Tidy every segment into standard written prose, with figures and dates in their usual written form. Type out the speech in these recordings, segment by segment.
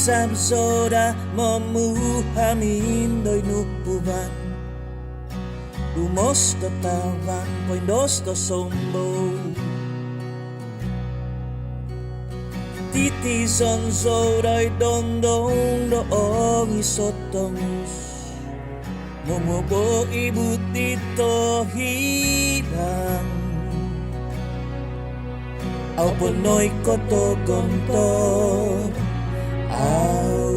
Sabzoda memuhamin doi nupuban Dumos to tavan poindos to sombo Titi zonzo doi dondong doong isotongus Momobo ibu tito hidang Au ponoy koto gontor Au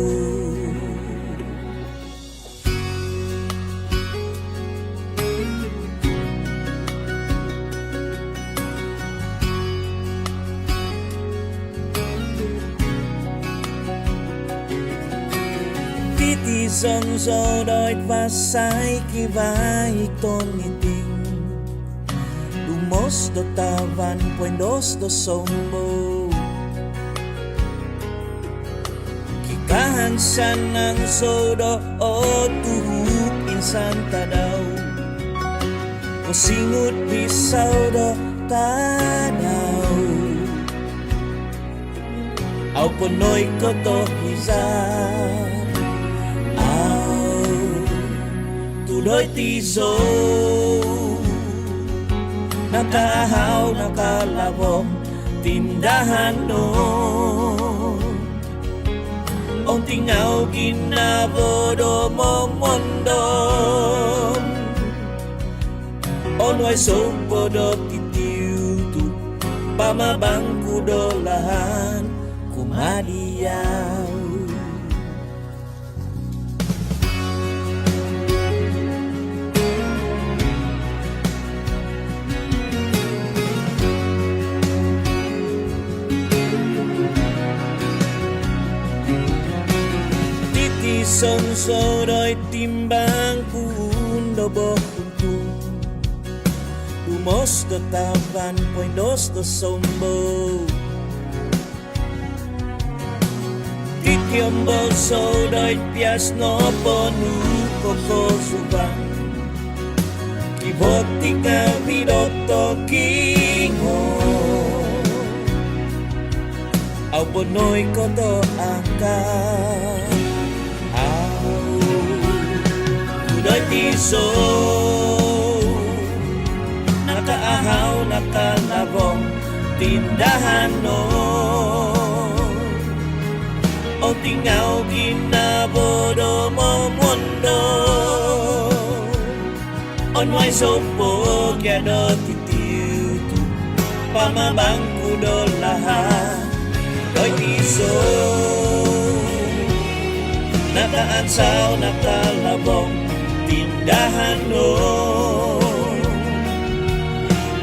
Titi zonzo doit vasai ki vai ton iting Dumos do tavan puendos do sombo Kikahan sanang sodo o tuhuk insan tadaw O singut bisau do tadaw Au ponoy koto hizar Au tuloy tizo Nakahaw, nakalabong tindahan no Ang tingaw ginabodo mo mondom Onway sopodo titiutu Pamabangku dolahan kumadiyaw Sonso doy timbang pundo bohuntung Dumos do tavan poindos do sombo Kikiombo so doy pias no ponu koko subang Kibotika vidoto kingo Au bonoy koto angkat Doi tiso Nakaahaw, nakalabong tindahan no O tingaw ginabodo mo mundo Onway sopo kiado titiutu Pamabangku dolahan Doi tiso Nakaansaw, nakalabong tindahan no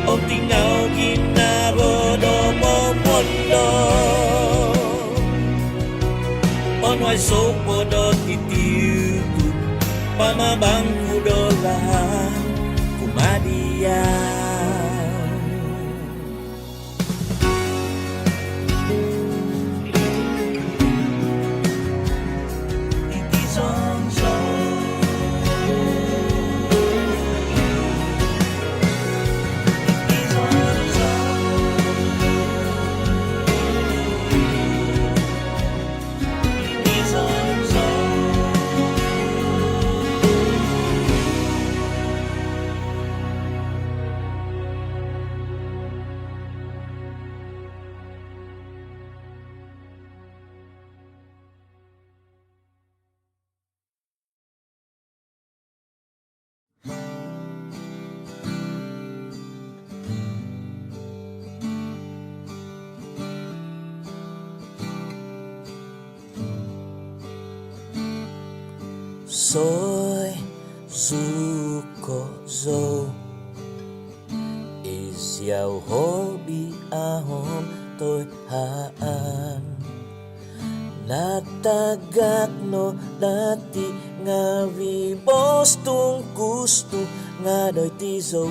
O tingaw ginabodo mo mundo Onway sopodo titiutu Pamabangku dolahan kumadiyaw Soy zuko zo Isiaw hobi ahom toy haan Natagak no dati nga vibos tung gusto nga doy tizo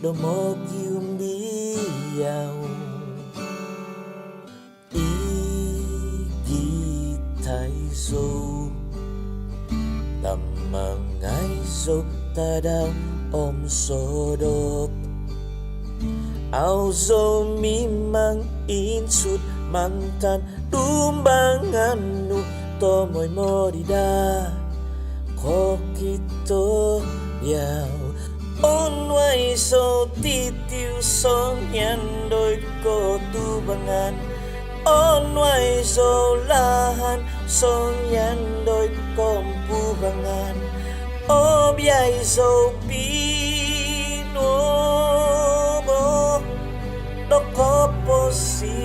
Domog yung biyaw Igitay zo Tamangay zo tadaw om sodop Au zo mimang insut mantan tumbangan nu tomoy mo dida ko kito yaw onway so titiu song yan doy ko tubangan onway so lahan song yan doy ko pubangan obyay so pino mo doko posisyon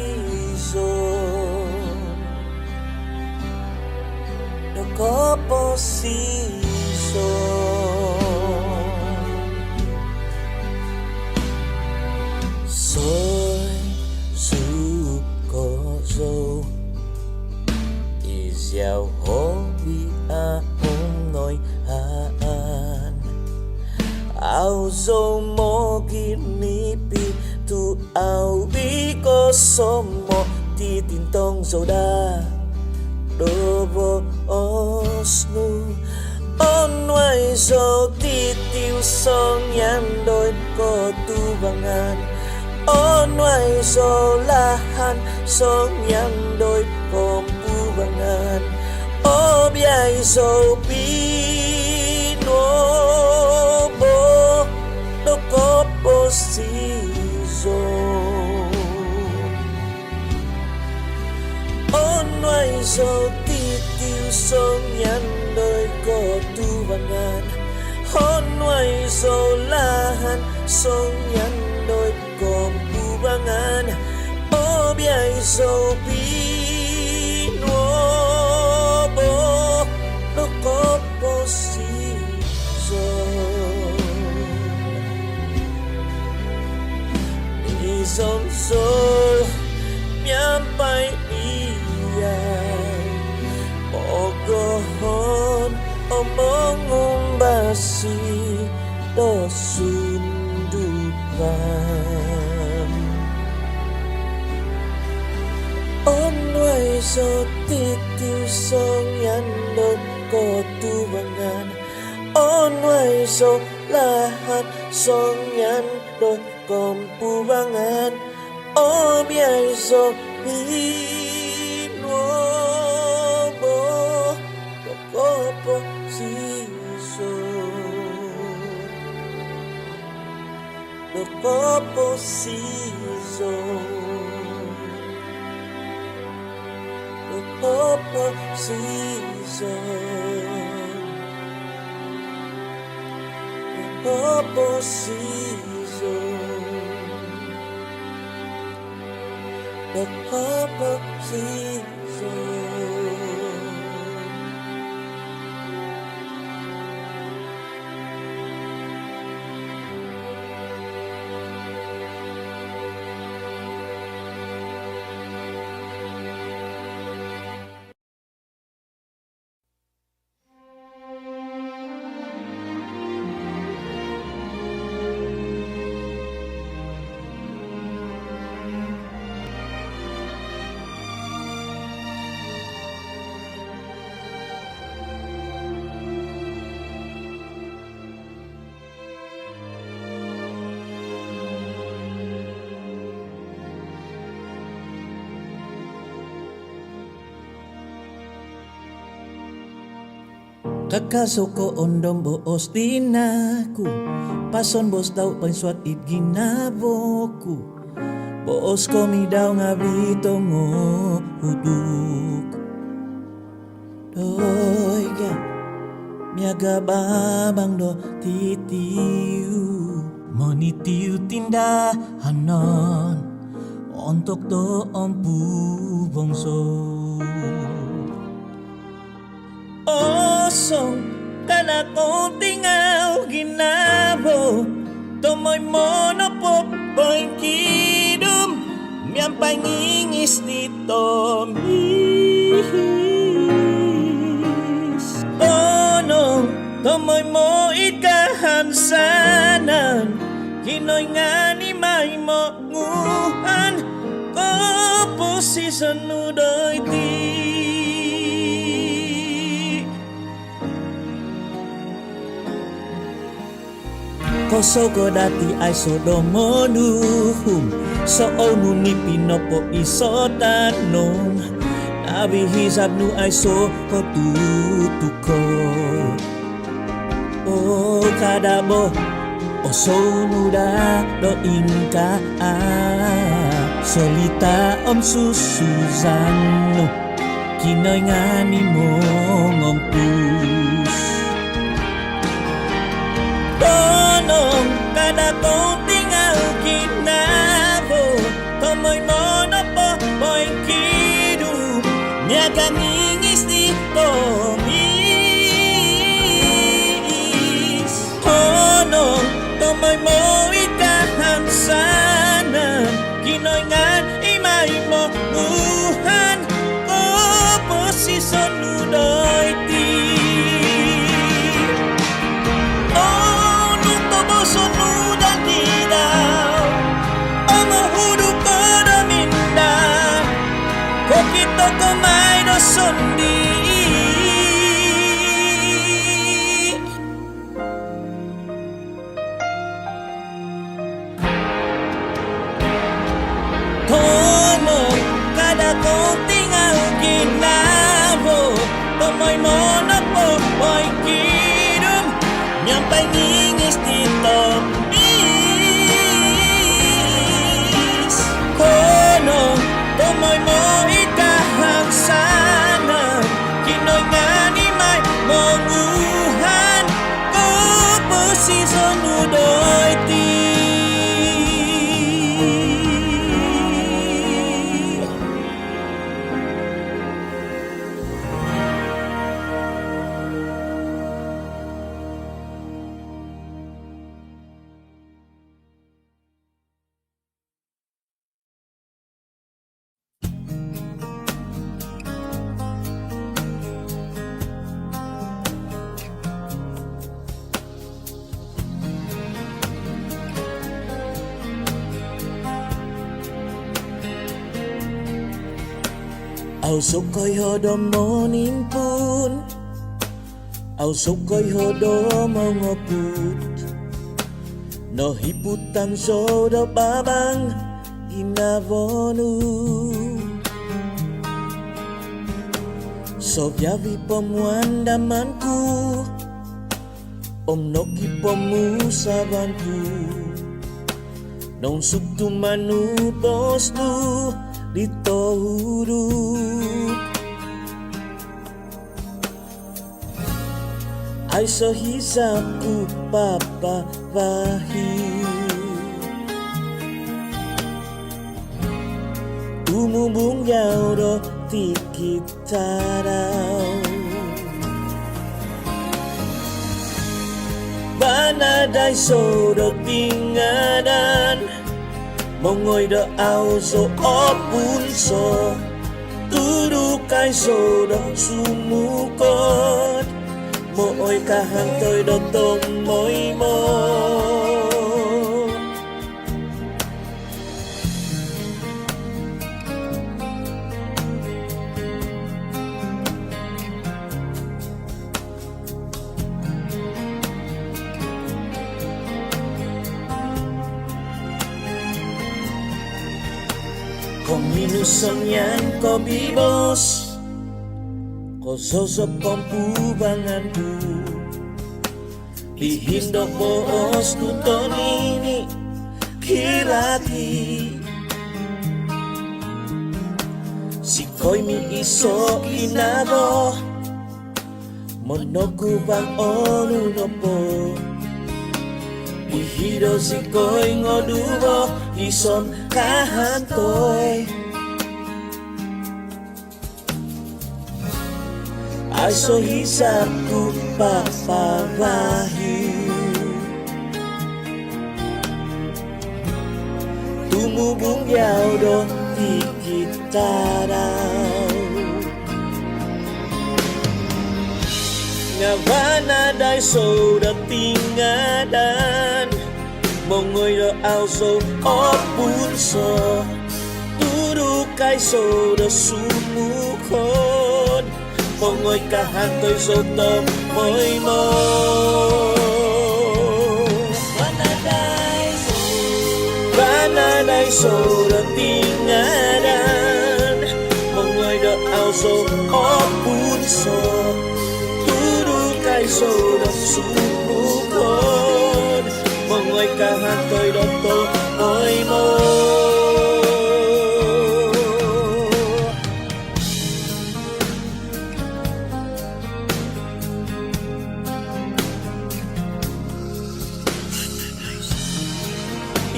doko posisyon soy suko zo is yaw hobi ahong noy haan ao zo mo ginipi tu ao bi ko somo titintong zo da dobo osnu onway so titiu song yan doy ko tubangan onway so lahan song yan doy ko pubangan obyay so pinobo doko posisyon onway so titiu song yan doy ko tubangan onway so lahan song yan doy ko pubangan obyay so pinobo doko posisyon isong sol miyampay iyay mogohon omong umbasi do sundupan onway so titiu song yan doy ko tubangan onway so lahat song yan doy ko pubangan obyay so pinobo doko posisyon doko posisyon doko posisyon doko posisyon doko posisyon kakasuko ondom boos dinaku pason bos daw panswat it ginaboku boos komi daw nga bitongo huduk doy ga miaga babang do titiu monitiu tindahanon untuk do ompu bongso osong kana kong tingaw ginabo tomoy monopop boy kidum miyan pangingis dito mis onong tomoy mo ikahansanan kinoy nga ni may mo nguhan ko posisyon nudoy ti koso ko dati ay sodomonuhum so onu ni pinopo iso tanong Abihizab nu ay so ko tutuko. O kadabo o so nuda do inka Solita om susuzano Kinoy nga ni mo ngong pus Tonong kada kong tingal kinabo Tomoy mo na po mo'y kidum Niya kamingis dito mis Tonong tomoy mo ikahang sana Kinoy nga imay mo buhan Ko po si sonudoy ti Oh, nung tobo sonudan ti daw Omo hudu ko daminda Ko kito kumay do sondi Tomo kada kong tingal kinabo Tomoy mo na po mo'y kidum Nyampay ningis dito mis Kono tomoy mo ikahang sana Kinoy nga ni may monguhan Ko po si sonudoy ti Au sukoy hodo monin pun Au sukoy hodo mongoput No hiputan sodo babang inavonu Sobyavi pomuan damanku Om noki pomusabanku Non suktu manu bosdu dito huruf Ay so hisapku papa wahyu Umubung yau do tikit tarau Banadai so do tingadan Mongoy do au so opun so Tudukai so do sumukot Mooy kahantoy do tomoy mo Kung minusan yan ko bibos Ko sosopong pubangan ku Dihindo boos tuto nini Kirati Sikoy mi iso inabo Monoku bang onu no po Dihido sikoy ngodubo Ison kahantoy Ay so hisapku papawahyu Tumubung yau do tikit tarau Ngawanaday so da tingadan Mongoy do au so opun so Tudukai so da sumukon Mongoy kahantoy so tomoy mo Bananay so da tingadan Mongoy do au so o puso Turo kay so dok supukon Mongoy kahantoy dokto oy mo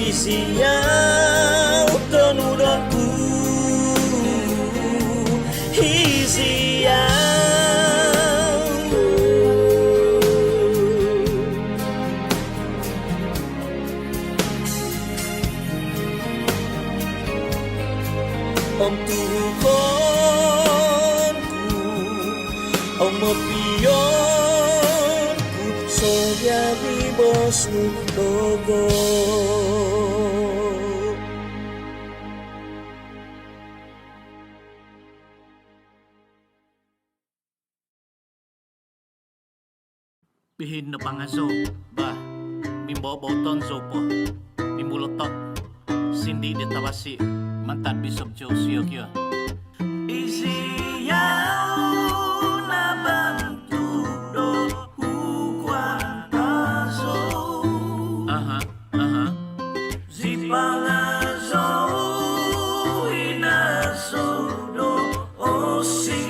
Isiyaw tonudokku Isiyaw Om tuhunkonku Om mapiyonku Soya bibos nutogo Bihin na pangaso, ba, mimboboton sopo, mimulotot, sindi de tabasi, mantan bisop Josio kyo. Isiyaw na bantudo, hukwataso. Aha, si pangaso, inasodo, o siyo.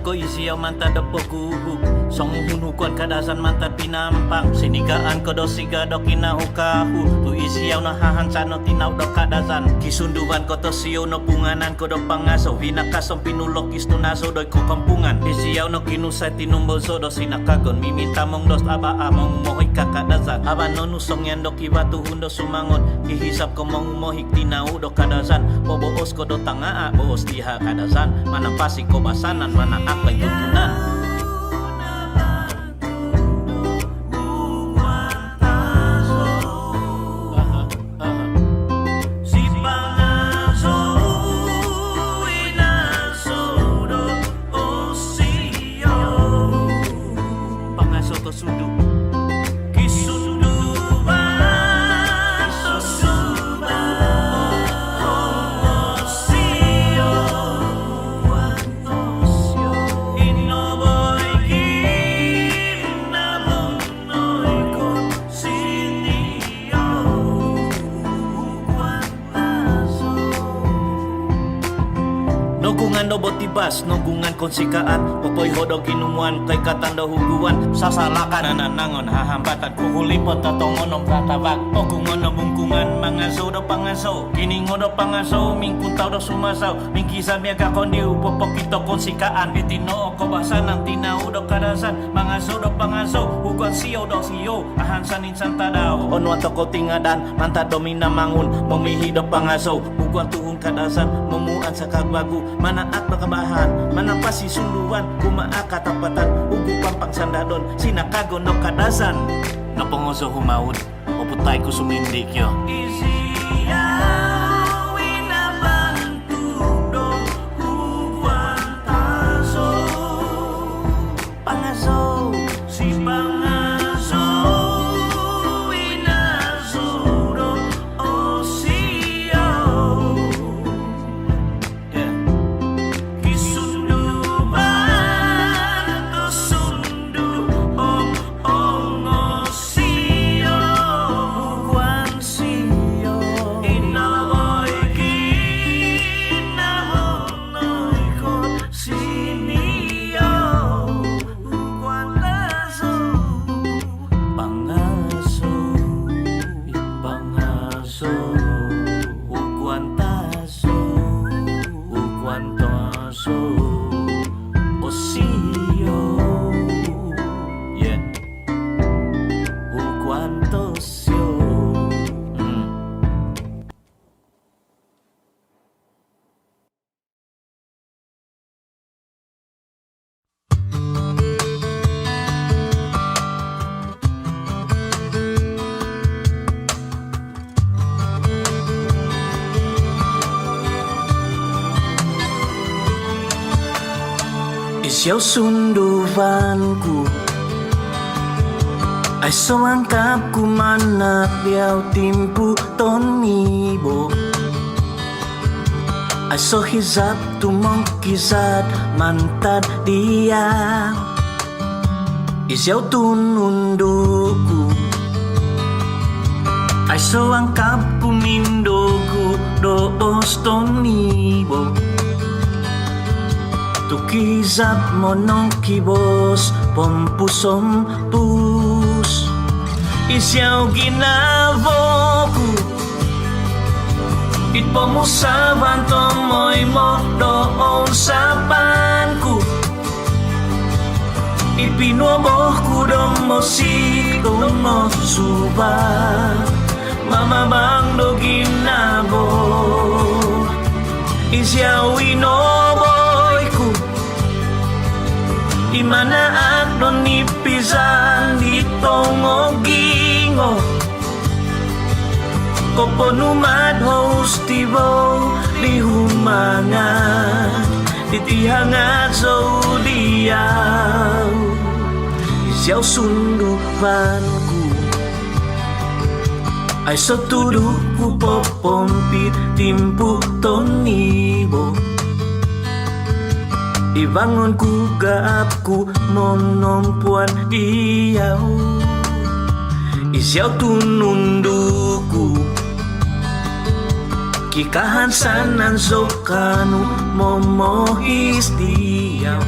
Ko isiyaw manta dapoguhug Song hunukuan kadasan manta pinampang Sinigaan ko do sigado kinahukahu Tu isiyaw na hahansan no tinaw do kadasan Kisunduan ko to siyo no punganan ko do pangaso Hinakasong pinulokis no naso do kukampungan Isiyaw no kinusay tinumboso do sinakagon Miminta mong dos aba among umohik kakadasan Aban no nusong yan do kibatuhun do sumangon Hihisap ko mong umohik tinaw do kadasan Boboos ko do tangaa boos diha kadasan Manapasik ko basanan mana aklay tuntunan Si pangaso inasodo o siyo Pangaso to sudu Kisunduan to suba o siyo Nogungan no botibas, nogungan konsikaan Popoy hodog inumuan kay katanda huguan Sasalakan nananangon hahambatan Kuhulipot tatongon ng katabak Ogungon no bungkungan mga so do pangaso Kiningo do pangaso, mingkuntaw do sumasaw Mingkisa miya kakondiw, popokito konsikaan Itinoo ko basan ng tinaw do kadasan Mga so do pangaso, hugon siyo do siyo Ahansan insan tadaw Ono ato ko tingadan, manta domina mangun Mamihi do pangaso, hugon tuhong kadasan Mumuan sa kagbagu Manaak na kabahan, manapasi suluan Kumaaka tapatan, ugu pampang sandadon Sinakagon no kadasan Napongoso humawud, oputay ko sumindik yo Isiyaw inabantudo huguantaso Pangaso, si pangaso inasudo o siyo Isiyaw sunduvanku ay sawangkap kumanak biyaw timpu tonibo ay so hizap tumong kizat mantad dia isiyaw tununduku ay sawangkap kumindoku doos tonibo tukizap monong kibos pompusom pus isiyaw ginavoku itpomusaban tomoy mo doon sa panku ipinuobohku domo domo suba mamabang do ginabo isiyaw inoboyku imanaak don nipizan ditong ogingo koponumad hostibo lihumangan titihangat zodiaw isiyaw sundupanku ay so tuduku popompit timpu tonibo ibangon ku gaapku nonompuan diyaw isiyaw tununduku kikahan sanan zokanu momohis diyaw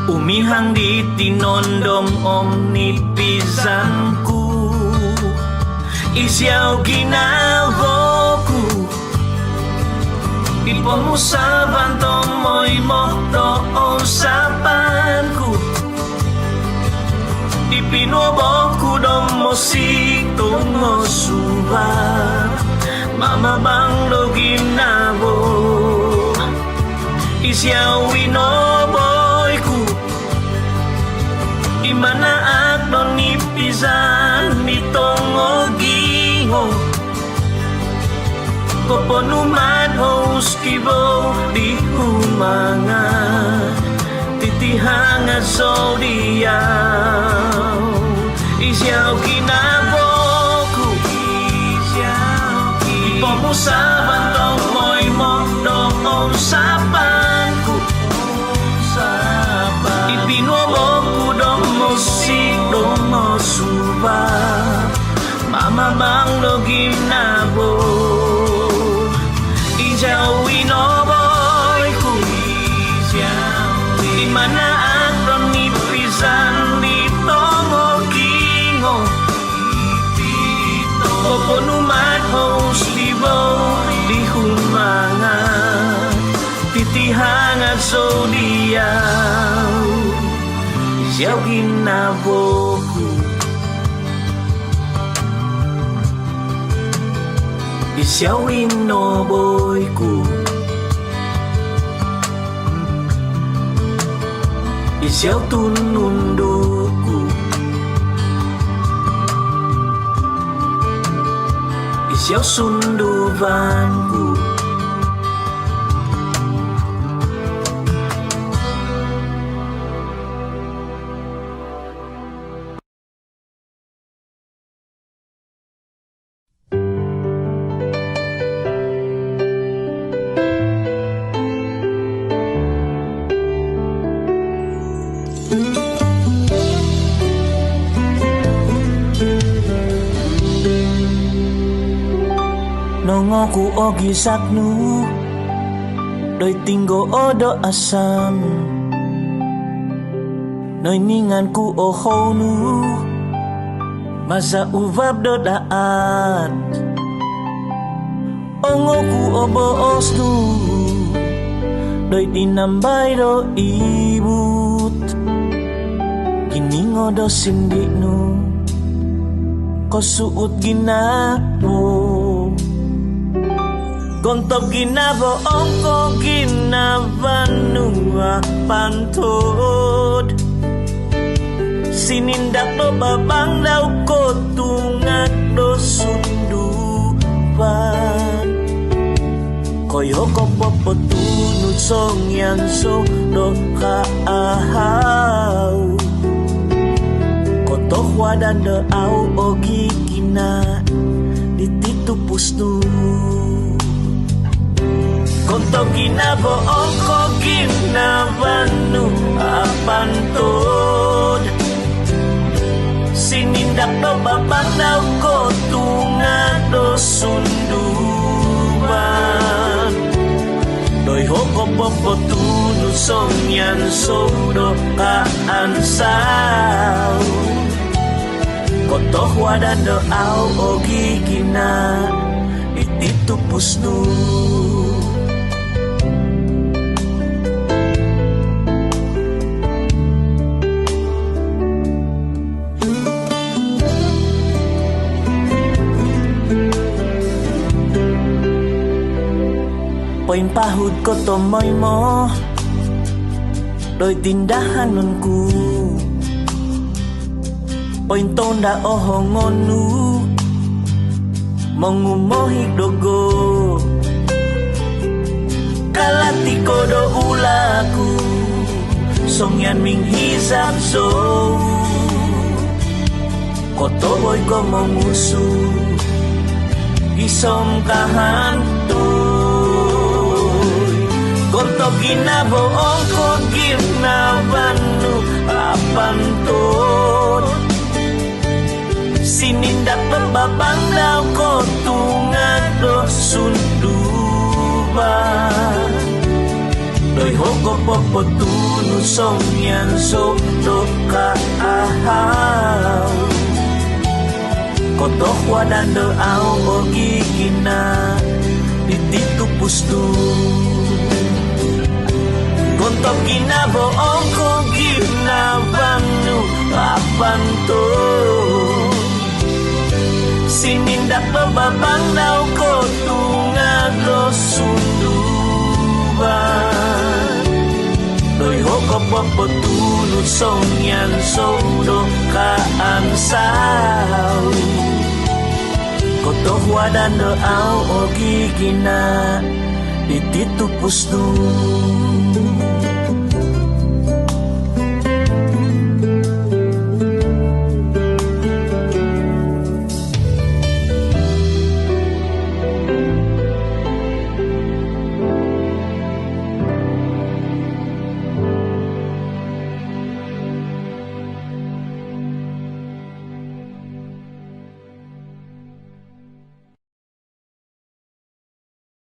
umihang di tinondom omnipizanku isiyaw ginavoku ipomusaban tomoy mo doon sa panku ipinuoboku domo tungo suba mamabang do ginabo isiyaw inoboyku imanaak don nipizan nitong ogingo koponumad hoskibo di humangan titihangat zodiaw isiyaw ginavoku ipomusaban tomoy mo doon sa panku ipinuoboku domo domo suba mamabang do ginabo isiyaw inoboyku imanaak don nipizan ditong ogingo koponumad hostibo lihumangan titihangat zodiaw isiyaw ginavoku isiyaw inoboyku isiyaw tununduku isiyaw sunduvanku nongoku ogi saknu doi tinggo odo asam noi ninganku ohonu masa uvab do daat ongoku obo osnu doi dinambay do ibut kiningo do sindiknu kosuut ginapo kontop ginabo ongko ginabanua pantod sinindak do babang daw ko tungak do sundupan ko Po'y hokopopotunod song yan so do kaahaw Kotohwadan do au o gigina dititupus nu Konto ginaboong ko ginabanu apantod Sinindak do babanaw ko tungado sunduban Doy hokopopotunod song yan so do kaansaw Kotohwadan do au o gigina ititupus nu Poin pahud ko tomoy mo Doy tindahan nun ku Poin tonda ohongonu Mengumohik dogo Kalati ko do ulaku Songyan ming hisap so Kotoboy ko mengusu Isom kahantoy Konto ginaboong ko ginabanu apantod Sinindak pembabang daw ko tungado sunduban Doy hokopopotunod song yan so do kaahaw Kotohwadan do au o gigina dititupus nu Konto ginaboong ko ginabanu apantod Sinindak pembabang daw ko tungado sunduban Doy hokopopotunod song yan so do kaansaw Kotohwadan do au o gigina dititupus nu